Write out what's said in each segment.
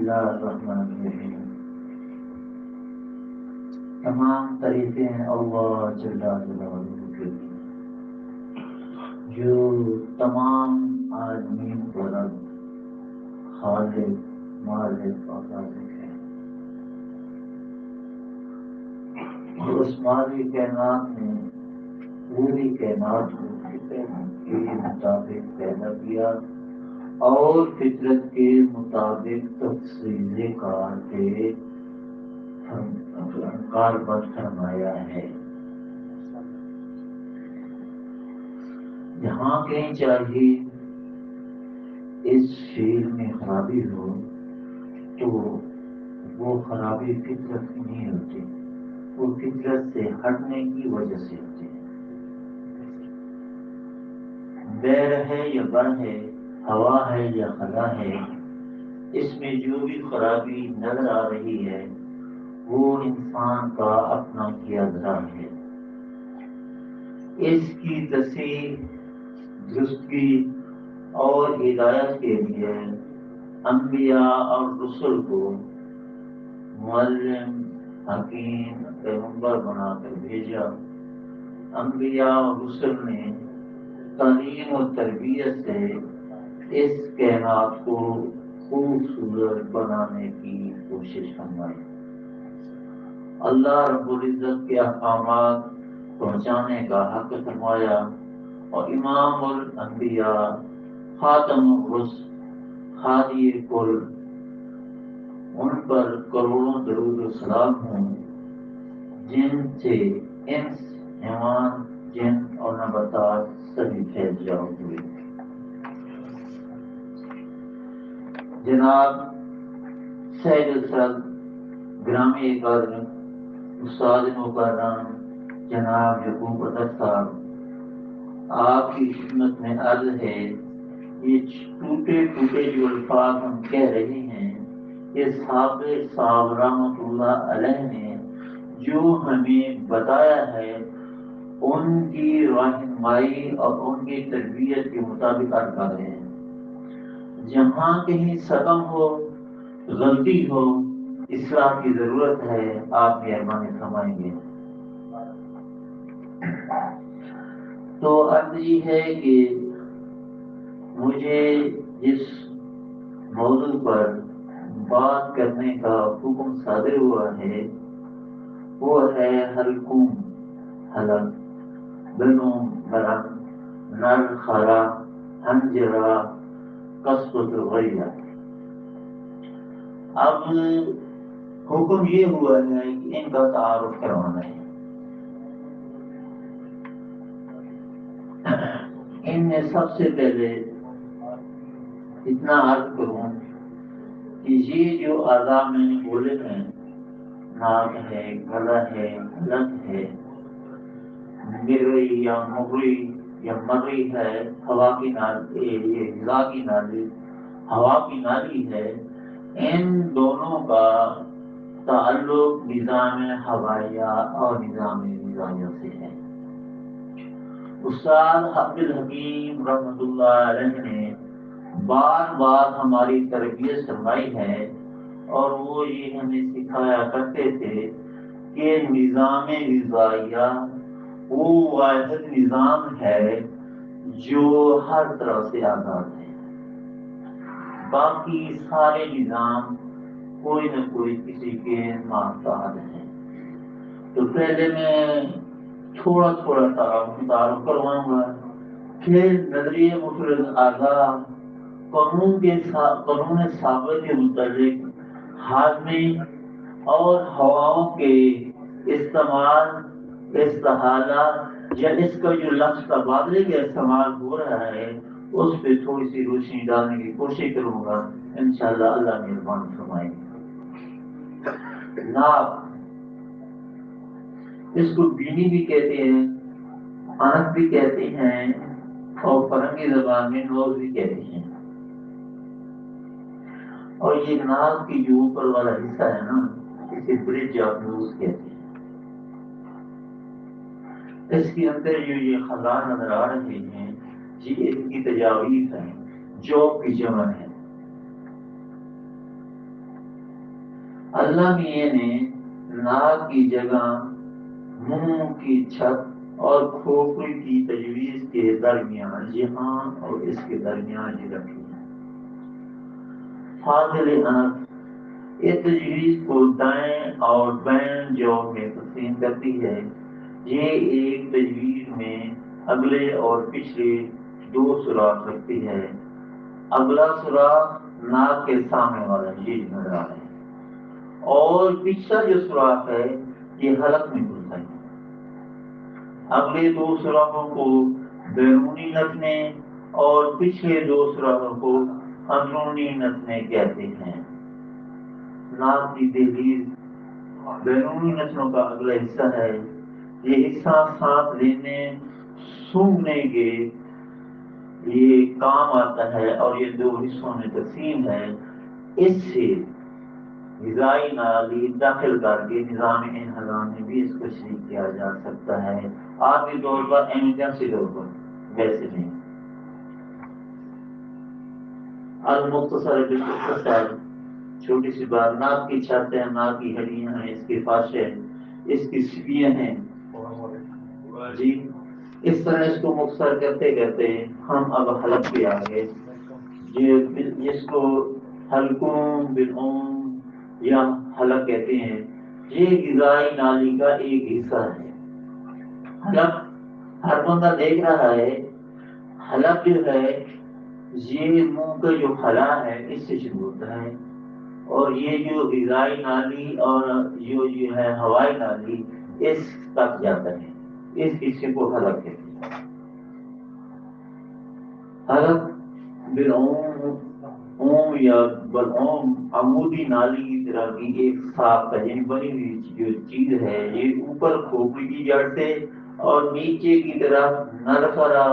اللہ الرحمن الرحیم۔ تمام تعریفیں اللہ جل جلالہ کے لیے جو تمام عالمین کا رب، خالق، مالک اور رازق ہے، اور اس مالک کائنات نے پوری کائنات کو فطرت کے مطابق پیدا کیا اور فطرت کے مطابق تفصیل کاربند فرمایا ہے۔ جہاں کہیں چاہیے اس شعر میں خرابی ہو تو وہ خرابی فطرت کی نہیں ہوتی، وہ فطرت سے ہٹنے کی وجہ سے ہوتی ہے۔ بیر ہے یا بر ہے، ہوا ہے یا خلا ہے، اس میں جو بھی خرابی نظر آ رہی ہے وہ انسان کا اپنا کیا دھرا ہے۔ اس کی تصحیح، درستگی اور ہدایت کے لیے انبیاء اور رسل کو معلم، حکیم، پیغمبر بنا کر بھیجا۔ انبیاء اور رسل نے تعلیم و تربیت سے اس کائنات کو خوبصورت بنانے کی کوشش فرمائی۔ اللہ رب العزت کے احکامات پہنچانے کا حق فرمایا، اور امام الانبیاء، خاتم الرسل، ہادی کل، ان پر کروڑوں درود و سلام ہوں، جن سے انس، حیوان، جن اور نباتات سبھی پھیل جاؤ ہوئے۔ جناب سید الصدر گرامی قدر استاد مکرم جناب یعقوب اطہر صاحب، آپ کی خدمت میں عرض ہے، یہ ٹوٹے ٹوٹے جو الفاظ ہم کہہ رہے ہیں، یہ صابر صاحب رحمۃ اللہ علیہ نے جو ہمیں بتایا ہے ان کی رہنمائی اور ان کی تربیت کے مطابق عرض کر رہے ہیں۔ جہاں کہیں سقم ہو، غلطی ہو، اصلاح کی ضرورت ہے، آپ مہربانی فرمائیں گے۔ تو عرض یہ ہے کہ مجھے جس موضوع پر بات کرنے کا حکم صادر ہوا ہے وہ ہے حلقوم، حلق، بنو، برن، نر، خرا، ہنجرا، قصبۃ الغیہ۔ اب حکم یہ ہوا ہے کہ ان کا تعارف کروانا ہے۔ ان میں سب سے پہلے اتنا عرض کروں کہ یہ جو اعضاء میں نے بولے ہیں، ناک ہے، گلا ہے، حلق ہے، مرئی یا مغری یا مری ہے، ہوا کی نالی، یہ غذا کی نالی، ہوا کی نالی ہے، ان دونوں کا تعلق نظام ہوائیہ اور نظام غذائیہ سے ہے۔ استاد عبد الحکیم رحمۃ اللہ علیہ نے بار بار ہماری تربیت فرمائی ہے، اور وہ یہ ہمیں سکھایا کرتے تھے کہ نظام غذائیہ وہ واحد نظام ہے جو ہر طرح سے آزاد ہے، باقی سارے نظام کوئی نہ کوئی کسی کے محتاج ہیں۔ تو پہلے میں تھوڑا تھوڑا تعارف کرواؤں گا، پھر نظریہ مفرد اعضاء، قانون ثابت کے متعلق ہاضمے اور ہواؤں کے استعمال، استحالہ یا اس کا جو لفظ تبادلے کا استعمال ہو رہا ہے اس پہ تھوڑی سی روشنی ڈالنے کی کوشش کروں گا، انشاءاللہ اللہ مہربان فرمائے۔ ناک، اس کو بینی بھی کہتے ہیں، آنکھ بھی کہتے ہیں، اور فرنگی زبان میں نوز بھی کہتے ہیں۔ اور یہ ناک کی جو اوپر والا حصہ ہے نا، اسے برج آف نوز کہتے ہیں۔ اس کے اندر جو یہ خزاں نظر آ رہے ہیں، یہ ان کی تجاویز ہیں، جو کی جمع ہے۔ اللہ میاں نے ناک کی جگہ منہ کی چھت اور کھوپڑی کی تجویز کے درمیان یہاں اور اس کے درمیان ہی رکھی ہے۔ فاضل انف یہ تجویز کو دائیں اور بائیں جواب میں تقسیم کرتی ہے۔ یہ ایک تجویز میں اگلے اور پچھلے دو سوراخ رکھتی ہے۔ اگلا سوراخ ناک کے سامنے والا یہ نظر آ رہا ہے اور پچھلا جو سوراخ ہے یہ حلق میں گھستا ہے۔ اگلے دو سوراخوں کو بیرونی نتنے اور پچھلے دو سوراخوں کو اندرونی نتنے کہتے ہیں۔ ناک کی دہلیز بیرونی نتنوں کا اگلا حصہ ہے۔ یہ حصہ سانس لینے سونگھنے کے لیے کام آتا ہے اور یہ دو حصوں میں تقسیم ہے۔ اس سے غذائی نالی داخل کر کے نظام انہضام میں بھی اس کو شریک کیا جا سکتا ہے، آخری طور پر ایمرجنسی طور پر، ویسے نہیں۔ المختصر بالمختصر چھوٹی سی بات، ناک کی چھت ہے، ناک کی ہڈیاں ہیں، اس کے فاشے، اس کی سپیاں ہیں جی۔ اس طرح اس کو مختصر کرتے کرتے ہم اب حلق پہ آ گئے، جس کو حلقوم بالعوم یا حلق کہتے ہیں۔ یہ غذائی نالی کا ایک حصہ ہے۔ حلق ہر بندہ دیکھ رہا ہے، حلق جو ہے یہ منہ کا جو خلا ہے اس سے شروع ہوتا ہے اور یہ جو غذائی نالی اور جو ہے ہوائی نالی اس تک جاتا ہے، اس حصے کو حلق کہتے ہیں۔ حلق بالعوم اوم یا بلعوم عمودی نالی کی طرح کی ایک ساخت ہے، یعنی بنی ہوئی جو چیز ہے، یہ اوپر کھوپڑی کی جڑ سے اور نیچے کی طرف نرفرا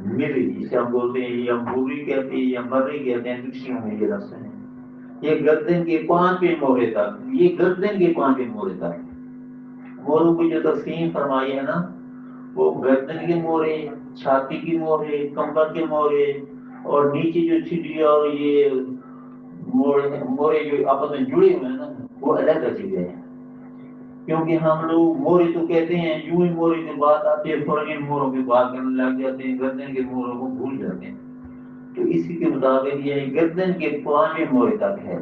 مری، جسے ہم بولتے ہیں یا بوری کہتے ہیں یا مرری کہتے ہیں، دکشیوں میں یہ لفظ ہیں۔ یہ گردن کے 5 موڑے تک، یہ گردن کے 5 موڑے تک موروں کی جو تقسیم فرمائی ہے نا، وہ گردن کے موڑے، چھاتی کی موڑے، کمر کے موڑے اور نیچے جو چھٹی اور یہ موڑے جو آپس میں جڑے ہوئے ہیں نا، وہ الگ چیزیں ہیں۔ کیونکہ ہم لوگ موڑے تو کہتے ہیں، یوں ہی موڑے کی بات آتی ہے فوراً ان موڑوں کی بات کرنے لگ جاتے ہیں، گردن کے موڑوں کو بھول جاتے ہیں۔ تو اسی کے مطابق یہ گردن کے 5 موڑے تک ہے۔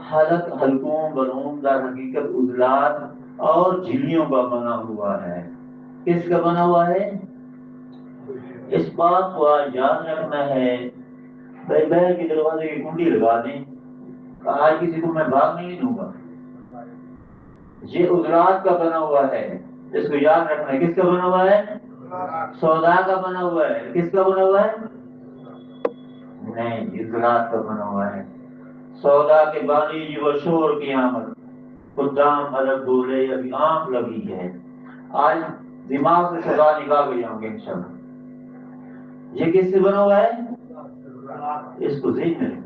حلق حلقوں بلعوم در حقیقت عضلات اور جھلیوں کا بنا ہوا ہے۔ کس کا بنا ہوا ہے؟ اس بات کو یاد رکھنا ہے، بیل کے دروازے کی کنڈی لگا دیں، آج کسی کو میں بھاگ نہیں دوں گا۔ یہ عضلات کا بنا ہوا ہے، اس کو یاد رکھنا ہے۔ کس کا بنا ہوا ہے؟ سودا کا بنا ہوا ہے۔ کس کا بنا ہوا ہے؟ نہیں، عضلات کا بنا ہوا ہے۔ سودا کے بانی جی و شور کی آمد، خدام الگ بولے، ابھی آنکھ لگی ہے۔ آج دماغ سے سودا نکال کے جاؤں گے انشاءاللہ۔ یہ کس سے بنا ہوا ہے؟ اس کو ذہن میں رکھنا۔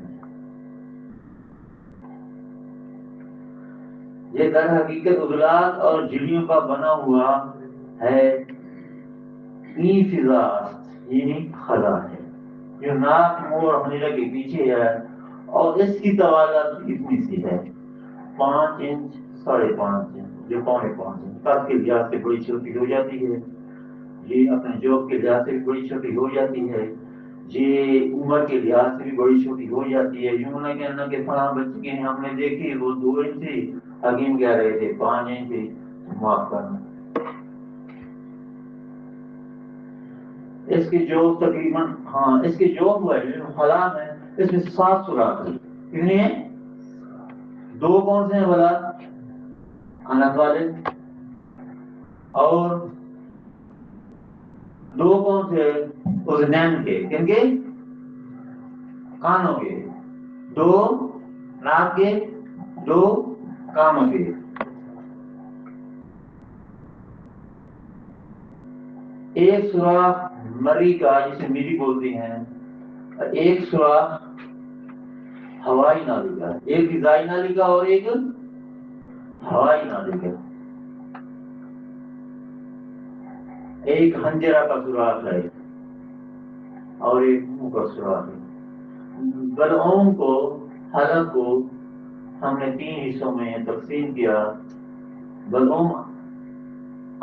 یہ در حقیقت عضلات اور جھلیوں کا بنا ہوا ہے۔ ای فضا یعنی خلا ہے جو ناک منہ اور حنجرہ کے پیچھے ہے اور اس کی طوالت اتنی سی ہے، 5 انچ 5.5 انچ، جو 5.5 انچ قد کے لحاظ سے بڑی چھوٹی ہو جاتی ہے، یہ اپنے جوب کے لحاظ سے بھی بڑی چھوٹی ہو جاتی ہے، یہ عمر کے لحاظ سے بھی بڑی چھوٹی ہو جاتی ہے۔ یوں نہ کہنا کہ فلاں بچے کے ہم نے دیکھی وہ 2 انچ تھی، حکیم کہہ رہے تھے 5 انچ تھی، معاف کرنا۔ اس کی جو تقریباً اس کی جو ہوا ہے خلا میں، اس میں 7 سوراخ ہیں۔ کتنی ہیں؟ 2 کون سے ہیں بلا؟ انف والے، اور 2 کون سے؟ اذنین کے، کن کے؟ کانوں کے، 2 ناک کے، 2 کانوں کے۔ ایک سوراخ مری کا جسے میری بولتے ہیں، ایک سوراخ ہوائی نالی کا، ایک غذائی نالی کا اور ایک ہوائی نالی کا۔ ایک حنجرہ کا سوراخ ہے اور ایک منہ کا سوراخ ہے۔ بلعوم کو، حلق کو ہم نے 3 حصوں میں تقسیم کیا، بلوم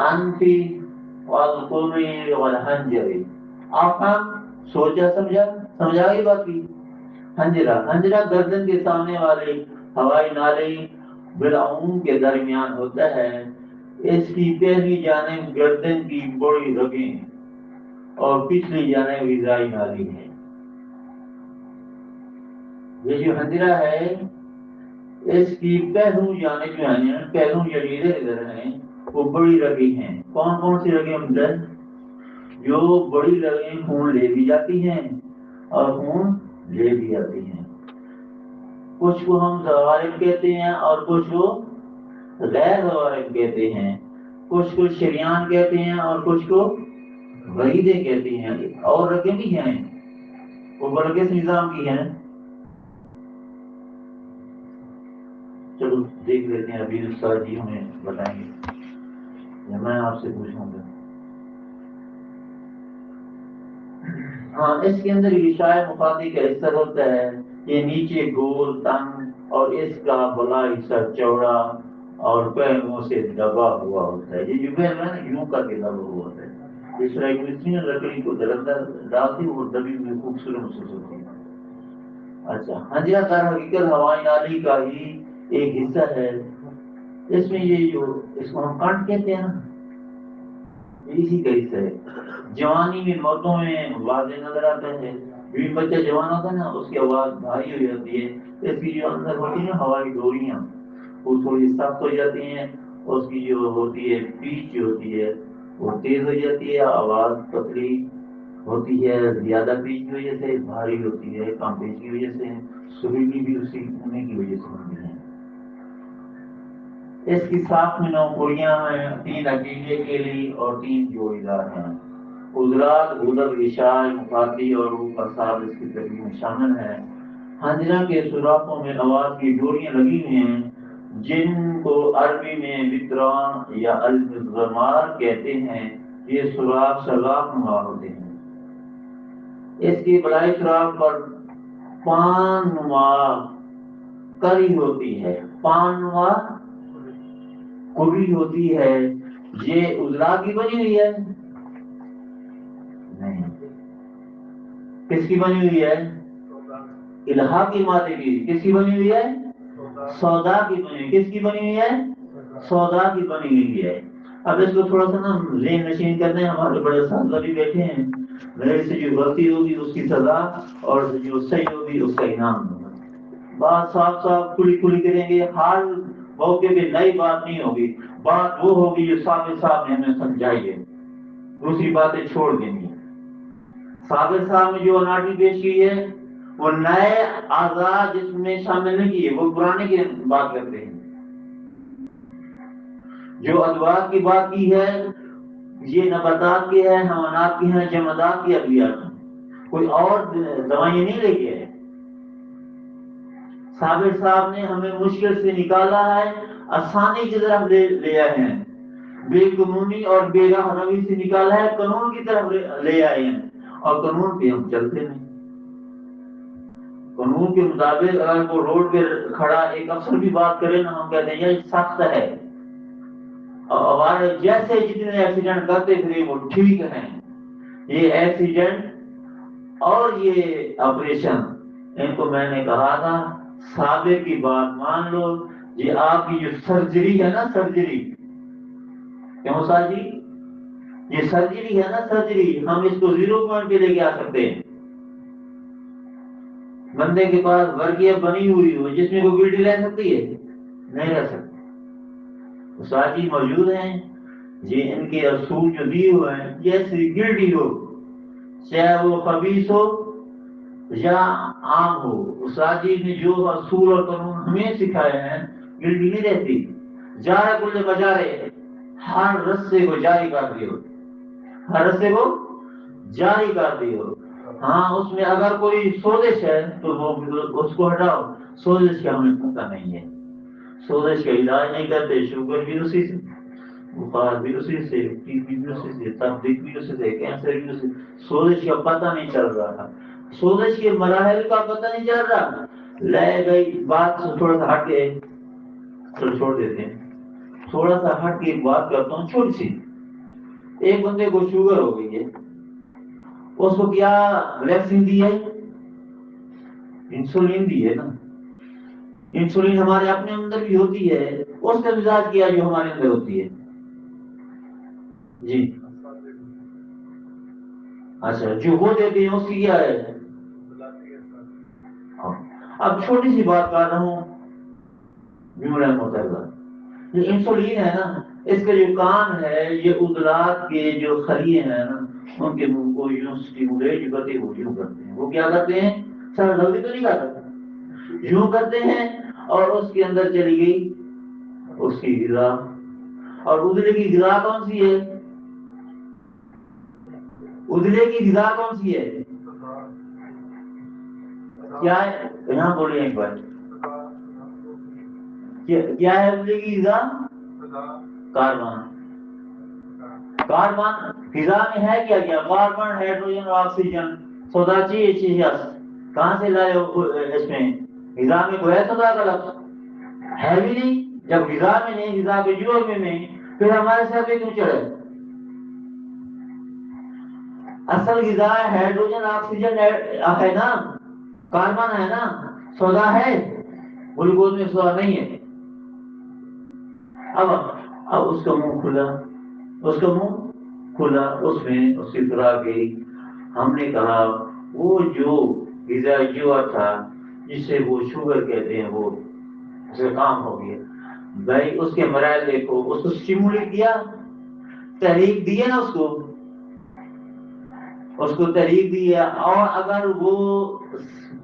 انفی والقومی والحنجری۔ آپ ہم سوچا سمجھا گئی بات کی؟ حنجرہ گردن کے سامنے والے ہوائی نالے بالعموم کے درمیان ہوتا ہے، اس کی پہلی جانب گردن کی بڑی رگیں اور پچھلی جانب غذائی نالی ہے۔ یہ جو حنجرہ ہے اس کی پہلو جانب جو ہیں، پہلو ادھر ہیں، وہ بڑی رگیں ہیں۔ کون کون سی رگیں مطلب؟ جو بڑی رگیں خون لے بھی جاتی ہیں اور خون لے بھی آتی ہیں۔ کچھ کو ہم ضوارب کہتے ہیں اور کچھ کو غیر ضوارب کہتے ہیں، کچھ کو شریان کہتے ہیں اور کچھ کو وریدیں کہتے ہیں، اور رگیں بھی ہیں، وہ بڑے کس نظام کی ہیں؟ چلو دیکھ لیتے ہیں، ابھی استاد جی ہمیں بتائیں گے یا میں آپ سے پوچھوں گا۔ ہاں، اس کے اندر غشاء مخاطی کا حصہ ہوتا ہے، یہ نیچے گول تنگ اور اس کا بلا حصہ چوڑا اور پہلوؤں سے دبا ہوا ہوتا ہے۔ یہ جو پہلو ہے نا، یوں کر کے دبا ہوا ہوتا ہے، اس طرح کی لکڑی کو درندہ ڈالتی وہ دبی ہوئی خوبصورت محسوس ہوتی ہے۔ اچھا، حنجرہ در حقیقت ہوائی نالی کا ہی ایک حصہ ہے۔ اس میں یہ جو اس کو ہم کنٹ کہتے ہیں نا، اسی کا حصہ ہے۔ جوانی میں مردوں میں واضح نظر آتا ہے، جو بچہ جوان ہوتا ہے نا اس کی آواز بھاری ہو جاتی ہے، اس کی جو اندر ہوتی ہے نا ہوائی ڈوریاں وہ تھوڑی سخت ہو جاتی ہیں، اس کی جو ہوتی ہے پیچ جو ہوتی ہے وہ تیز ہو جاتی ہے، آواز پتلی ہوتی ہے، زیادہ پیچ کی وجہ سے بھاری ہوتی ہے، کم پیچ کی وجہ سے سریلی بھی اسی ہونے کی وجہ سے ہوتی ہے۔ اس کی ساخت میں 9 پوریاں ہیں، 3 عقیدے کے لیے اور 3 جوڑی دار ہیں۔ عضلات، غدد، غشاء مخاطی اور روح اعصاب اس کی ترکیب میں شامل ہیں۔ حنجرہ کے سوراخوں میں آواز کی ڈوریاں لگی ہوئی ہیں، جن کو عربی میں وطران یا المزمار کہتے ہیں۔ یہ سوراخ شگاف نما ہوتے ہیں۔ اس کی بلائی سوراخ پر پان نما کری ہوتی ہے، پان نما کری ہوتی ہے۔ یہ عضلات کی بنی ہوئی ہے؟ نہیں۔ کس کی بنی ہوئی ہے؟ الحاقی مادے کی۔ کس کی بنی ہوئی ہے؟ سودا کی بنی ہوئی۔ کس کی بنی ہوئی ہے؟ سودا کی بنی ہوئی ہے۔ اب اس کو تھوڑا سا نا ذہن نشین کرتے ہیں، ہمارے بڑے اساتذہ بھی بیٹھے ہیں، میرے سے جو غلطی ہوگی اس کی سزا اور جو صحیح ہوگی اس کا انعام ہوگا۔ بات صاف صاف کھلی کھلی کریں گے، ہر موقع پہ نئی بات نہیں ہوگی، بات وہ ہوگی جو ثابت صاحب نے ہمیں سمجھائی ہے، دوسری باتیں چھوڑ دیں گے۔ ثابت صاحب نے جو اناٹی پیش کی ہے وہ نئے اعضاء جس میں شامل نہیں کیے، وہ پرانے کی بات کرتے ہیں۔ جو ادوات کی بات کی ہے یہ نباتات کی ہے، حیوانات کی ہیں، جمادات کی ادویات ہیں، کوئی اور دوائیں نہیں لے کے ہے۔ ثابت صاحب نے ہمیں مشکل سے نکالا ہے، آسانی کی طرف لے آئے ہیں، بے قانونی اور بے راہ روی سے نکالا ہے، قانون کی طرف لے آئے ہیں، اور قانون پہ ہم چلتے نہیں۔ قانون کے مطابق اگر وہ روڈ پہ کھڑا ایک افسر بھی بات کرے نا، ہم کہتے ہیں یہ سخت ہے، اور ہمارے جیسے جتنے ایکسیڈنٹ کرتے پھر وہ ٹھیک ہیں۔ یہ ایکسیڈنٹ اور یہ آپریشن، ان کو میں نے کہا تھا صابر کی بات مان لو، یہ آپ کی جو سرجری ہے نا، سرجری کیوں صاحب جی، یہ سرجری ہے نا، سرجری ہم اس کو 0 پوائنٹ پہ لے کے آ سکتے ہیں۔ بندے کے پاس ورقیہ بنی ہوئی ہو جس میں کوئی گلٹی رہ سکتی ہے؟ نہیں رہ سکتی۔ استاد جی موجود ہیں، یہ ان کے اصول جو دیے ہوئے ہیں، جیسی گلٹی ہو چاہے وہ خبیث ہو یا عام ہو، استاد جی نے جو اصول اور قانون ہمیں سکھائے ہیں، گلٹی نہیں رہتی۔ جارے کل بجارے، ہر رستے کو جاری کر دیو، ہر رستے کو جاری کر دیو۔ ہاں، اس میں اگر کوئی سوزش ہے تو وہ اس کو ہٹاؤ، سوزش کا ہمیں پتہ نہیں ہے، سوزش کا علاج نہیں کرتے، شوگر بھی اسی سے، بخار بھی اسی سے، ٹی بی بھی اسی سے، تپدیق بھی اسی سے، کینسر بھی اسی سے۔ سوزش کا پتہ نہیں چل رہا، سوزش کے مراحل کا پتہ نہیں چل رہا، لے گئی بات تھوڑا سا ہٹ کے چھوڑ دیتے ہیں، تھوڑا سا ہٹ کے ایک بات کرتا ہوں چھوٹی سی. ایک بندے کو شوگر ہو گئی ہے، اس کو کیا ویکسین دی ہے؟ انسولین دی ہے نا. انسولین ہمارے اپنے اندر بھی ہوتی ہے، اس کا مزاج کیا جو ہمارے اندر ہوتی ہے. جی اچھا، جو وہ دیتے ہیں اس کی کیا ہے؟ اب چھوٹی سی بات کر رہا ہوں، جملہ متحدہ یہ انسولین ہے نا، اس کا جو کام ہے یہ عضلات کے جو خلیے ہیں نا ان کے منہ کو یوں سٹیمولیٹ کرتے وہ یوں کرتے ہیں. وہ کیا کرتے ہیں؟ سر جلدی تو نہیں کرتے، یوں کرتے ہیں اور اس کے اندر چلی گئی اس کی غذا. اور عضلے کی غذا کون سی ہے؟ عضلے کی غذا کون سی ہے؟ کیا ہے؟ یہاں بولے ایک بار کیا ہے عضلے کی غذا؟ کاربن. کاربن غذا میں ہے کیا کیا؟ کاربن، ہائیڈروجن اور آکسیجن. سودا چیز کہاں سے لائے ہو؟ اس میں غذا میں کوئی ہے سودا کا لفظ ہے بھی نہیں. جب غذا میں نہیں، غذا کے جوڑ میں نہیں، پھر ہمارے سر پہ کیوں چڑھے؟ اصل غذا ہائیڈروجن آکسیجن ہے نا، کاربن ہے نا. سودا ہے؟ گلوکوز میں سودا نہیں ہے. اب اس کا منہ کھلا، اس کا منہ کھلا، اس میں اس کی طرح گئی. ہم نے کہا وہ جو غذا جوا تھا جس سے وہ شوگر کہتے ہیں وہ اس کا کام ہو گیا. بھائی اس کے مراحل دیکھو، اس کو اسٹیمولیٹ کیا، تحریک دی ہے نا، اس کو تحریک دی ہے. اور اگر وہ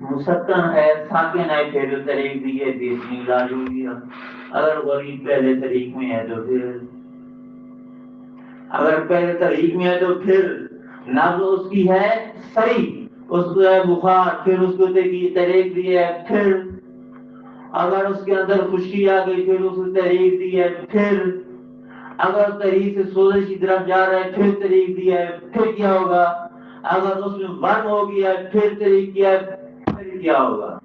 مسکن ہے، ساکن ہے، پھر تحریک دی ہے، دیکھنے علاج ہو گیا. اگر غریب پہلے تحریک میں ہے تو پھر، اگر پہلے تحریک میں ہے تو پھر نبض اس کی ہے سری، اس کو ہے بخار، پھر اس کو تحریک دی ہے. پھر اگر اس کے اندر خشکی آ گئی پھر اس کو تحریک دی ہے. پھر اگر تحریک سے سوزش کی طرف جا رہا ہے پھر تحریک دی ہے. پھر کیا ہوگا؟ اگر اس میں ورم ہو گیا پھر تحریک کیا ہے. پھر کیا ہوگا؟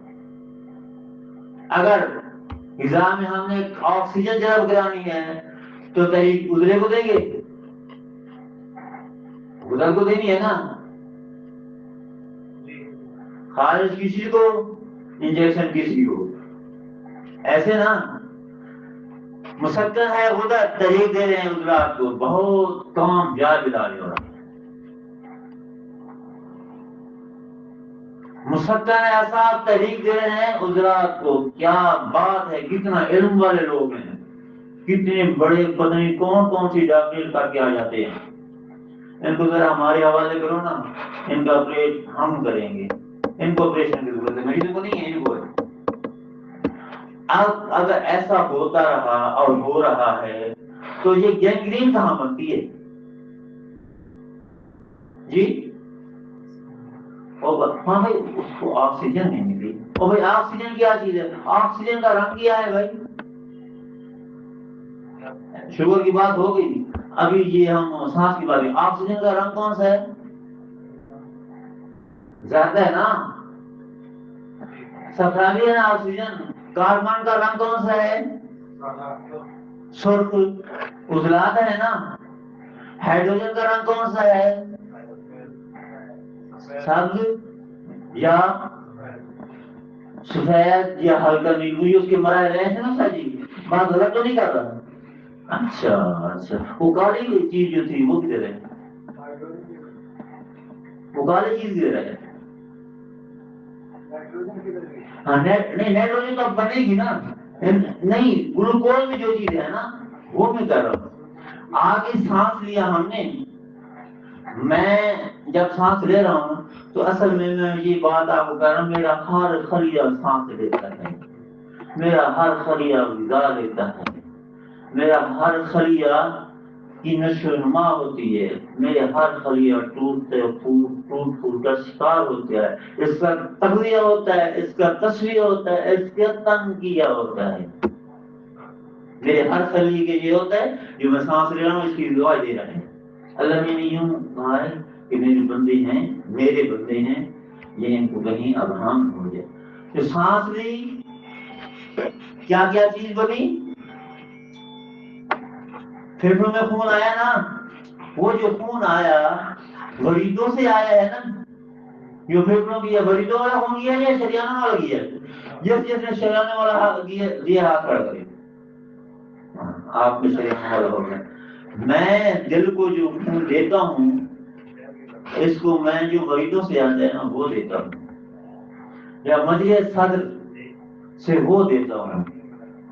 اگر غذا میں ہم نے آکسیجن جذب کرانی ہے تو تحریک عضلے کو دیں گے، عضلے کو دینی ہے نا. خارج کسی کو، انجیکشن کسی کو، ایسے نا. مسکن ہے ادھر تحریک دے رہے ہیں عضلات کو، بہت کام جا بلا رہے ہو. مسکن ایسا تحریک دے رہے ہیں عضلات کو. کیا بات ہے، کتنا علم والے لوگ ہیں، کتنے بڑے پتہ نہیں کون سی ڈاکٹر کر کے آ جاتے ہیں. ان کو ذرا ہمارے حوالے کرو نا، ان کا آپریٹ ہم کریں گے. ان کو آپریشن کی ضرورت ہے، مریضوں کو نہیں ہے، ان کو ہے. اب اگر ایسا ہوتا رہا اور ہو رہا ہے تو یہ گینگرین کہاں بنتی ہے؟ جی ہاں بھائی، اس کو آکسیجن نہیں ملی. اور بھائی آکسیجن کیا چیز ہے؟ آکسیجن کا رنگ کیا ہے بھائی؟ شوگر کی بات ہو گئی، ابھی یہ ہم سانس کی بات کریں. آکسیجن کا رنگ کون سا ہے؟ زیادہ ہے نا، صفراوی ہے نا آکسیجن. کاربن کا رنگ کون سا ہے؟ سرخ. عضلات ہے نا. ہائیڈروجن کا رنگ کون سا ہے؟ سبز یا سفید یا ہلکا نیلو. اس کے مراحل رہے ہیں نا سر جی، بات غلط تو نہیں کر رہا. اچھا وہ کالی چیز جو تھی وہ کدھر ہے؟ وہ کالی چیز کدھر ہے؟ ہاں نہیں، نائٹروجن تو بنے گی نا. نہیں، گلوکوز میں جو چیز ہے نا وہ میں کر رہا ہوں. آگے سانس لیا ہم نے، میں جب سانس لے رہا ہوں تو اصل میں یہ بات آپ کو کہہ رہا ہوں، میرا ہر خلیہ سانس لیتا ہے، میرا ہر خلیہ غذا لیتا ہے، میرا ہر خلیہ کی نشو و نما ہوتی ہے، میرے ہر خلیہ ٹوٹ پھوٹ کا شکار ہوتا ہے. اس کا تغذیہ ہوتا ہے، اس کا تصویہ ہوتا ہے، اس کا تنقیہ ہوتا ہے. میرے ہر خلیے کے یہ ہوتا ہے جو میں سانس لے رہا ہوں اس کی دعا دے رہا ہے. اللہ میں نے یوں کہا ہے کہ میرے بندے ہیں، یہ ان کو کہیں ابہام ہو جائے. کہ سانس لی کیا کیا چیز بنی؟ پھیپھڑوں میں خون آیا نا، وہ جو خون آیا وریدوں سے آیا ہے نا، جو پھیپھڑوں کی وریدوں والا خون گیا یا شریانوں والا گیا؟ جس نے شریانوں والا لیا ہاتھ کھڑا کرے، آپ کے شریانوں والا ہو گیا۔ میں دل کو جو خون دیتا ہوں، اس کو میں جو وریدوں سے آتا ہے نا وہ دیتا ہوں، یا مجلس صدر سے وہ دیتا ہوں،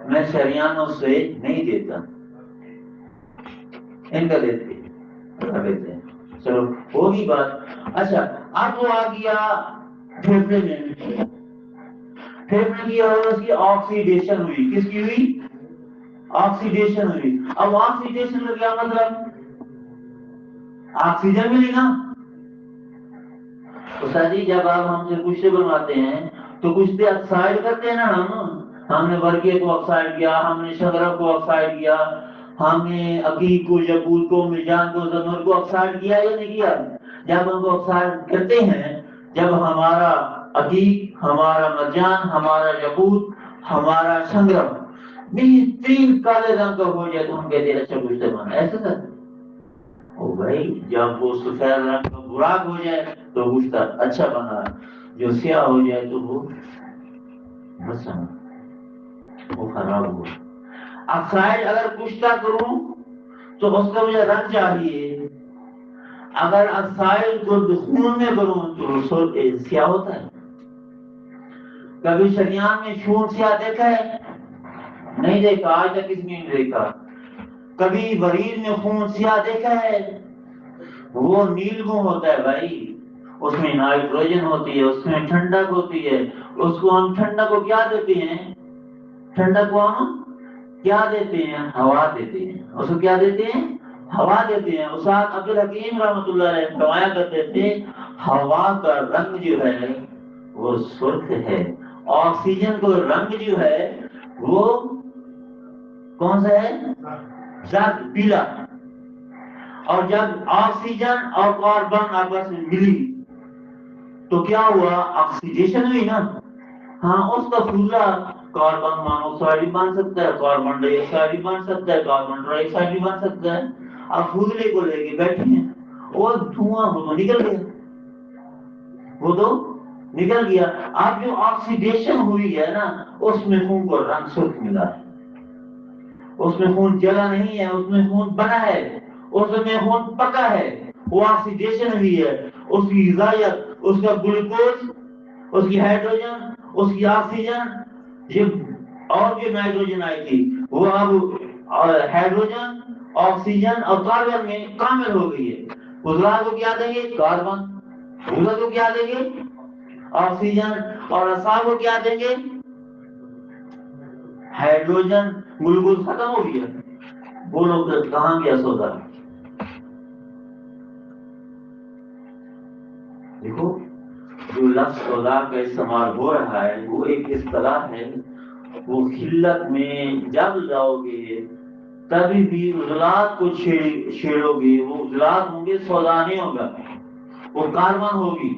میں شریانوں سے نہیں دیتا، ان کا دیتے ہیں۔ چلو ہوگی بات۔ اچھا اب وہ آ گیا پھیپھڑے میں، پھیپھڑے کی اور اس کی آکسیڈیشن ہوئی، کس کی ہوئی؟ آکسیڈیشن ہوئی۔ اب آکسیڈیشن کا کیا مطلب؟ آکسیجن ملی نا۔ استادی جب آپ ہم سے کشتے بنواتے ہیں تو کشتے آکسائڈ کرتے ہیں نا، ہم نے برقے کو آکسائڈ کیا، ہم نے شغرف کو آکسائڈ کیا، ہم نے عقیق کو، یقوت کو، مرجان کو، زمر کو آکسائڈ کیا یا نہیں کیا؟ جب ہم کو آکسائڈ کرتے ہیں، جب ہمارا عقیق، ہمارا مرجان، ہمارا یقوت، ہمارا شغرف بہترین کالے رنگ کا ہو جائے تو ہم کہتے ہیں اچھا کشتے بنا، ایسا تھا؟ او بھائی جب وہ سفید رنگ کا براق ہو جائے تو گوشت اچھا بنا، جو سیاہ ہو جائے تو وہ بس وہ خراب ہوا۔ آکسائڈ اگر کشتہ کروں تو اس کا مجھے رنگ چاہیے، اگر آکسائڈ کو خون میں کروں تو سیاہ ہوتا ہے۔ کبھی شریان میں خون سیاہ دیکھا ہے؟ نہیں دیکھا، آج تک کسی نے نہیں دیکھا۔ کبھی ورید میں خون سیاہ دیکھا ہے؟ وہ نیلگوں ہوتا ہے بھائی، اس میں نائٹروجن ہوتی ہے، اس میں ٹھنڈک ہوتی ہے، اس کو ہم ٹھنڈک کو کیا دیتے ہیں؟ ٹھنڈک کو ہم کیا دیتے ہیں؟ ہوا دیتے ہیں۔ اس کو کیا دیتے ہیں؟ ہوا دیتے ہیں۔ استاد عبدالحکیم رحمۃ اللہ علیہ فرمایا کرتے تھے ہوا کا رنگ جو ہے وہ سرخ ہے، آکسیجن کو رنگ جو ہے وہ کون سا ہے؟ زرد، پیلا۔ اور جب آکسیجن اور کاربن آپس میں ملی تو کیا ہوا؟ آکسیڈیشن ہوئی نا۔ ہاں اس کا پھولا کاربن مونوکسائڈ بھی بن سکتا ہے، کاربن ڈائی آکسائڈ بھی بن سکتا ہے، کاربن ڈائی آکسائڈ بھی بن سکتا ہے۔ اب پھولے کو لے کے بیٹھے ہیں، وہ دھواں وہ تو نکل گیا، وہ تو نکل گیا۔ اب جو آکسیڈیشن ہوئی ہے نا اس میں خون کو رنگ سرخ ملا ہے، اس میں خون جلا نہیں ہے، اس میں خون بنا ہے، اس میں خون پکا ہے، وہ آکسیڈیشن ہوئی ہے۔ اس کی غذائیت، اس کا گلوکوز، اس کی ہائیڈروجن، اس کی آکسیجن، یہ اور جو نائٹروجن آئی تھی وہ اب ہائیڈروجن، آکسیجن اور کاربن میں کامل ہو گئی ہے۔ عضلات کو کیا دیں گے؟ کاربن۔ عضلات کو کیا دیں گے؟ آکسیجن۔ اور اعصاب کو کیا دیں گے؟ ہائیڈروجن۔ گلوکوز ختم ہو گیا، بولو کہاں گیا سودا؟ دیکھو جو لفظ سودا کا استعمال ہو رہا ہے وہ ایک اصطلاح ہے، وہ خلت میں جب لاؤ گے تبھی بھی عضلات کو چھیڑو گے، وہ عضلات ہوں گے، سودا نہیں ہوگا، وہ کاربن ہوگی۔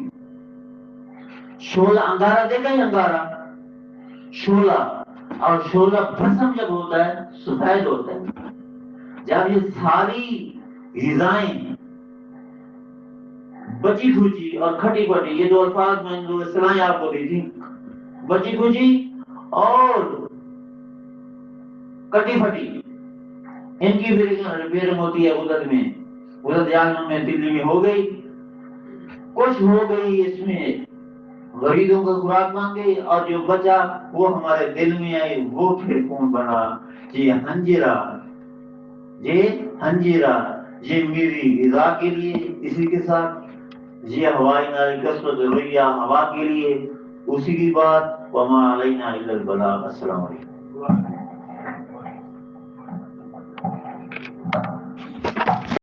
شولہ، انگارہ دیکھا ہے؟ انگارہ، شولہ، اور شولہ بھسم جب ہوتا ہے سفید ہوتا ہے۔ جب یہ ساری غذائیں بچی کھچی اور کھٹی پٹی، یہ دو الفاظ میں دو اصطلاحیں آپ کو دی تھی، بچی کھچی اور کٹی پھٹی، ان کی ریپیئرنگ ہوتی ہے غدد میں، غدد جہنم میں، دلی میں ہو گئی، کچھ ہو گئی، اس میں غریدوں کا خوراک مانگے، اور جو بچا وہ ہمارے دل میں آئی، وہ پھر خون بنا۔ یہ ہنجرہ، یہ ہنجرہ، یہ میری غذا کے لیے، اسی کے ساتھ یہ ہوائی ناری کسرت رویہ ہوا کے لیے، اسی کی بات، وما علینا الا البلاغ۔ السلام علیکم۔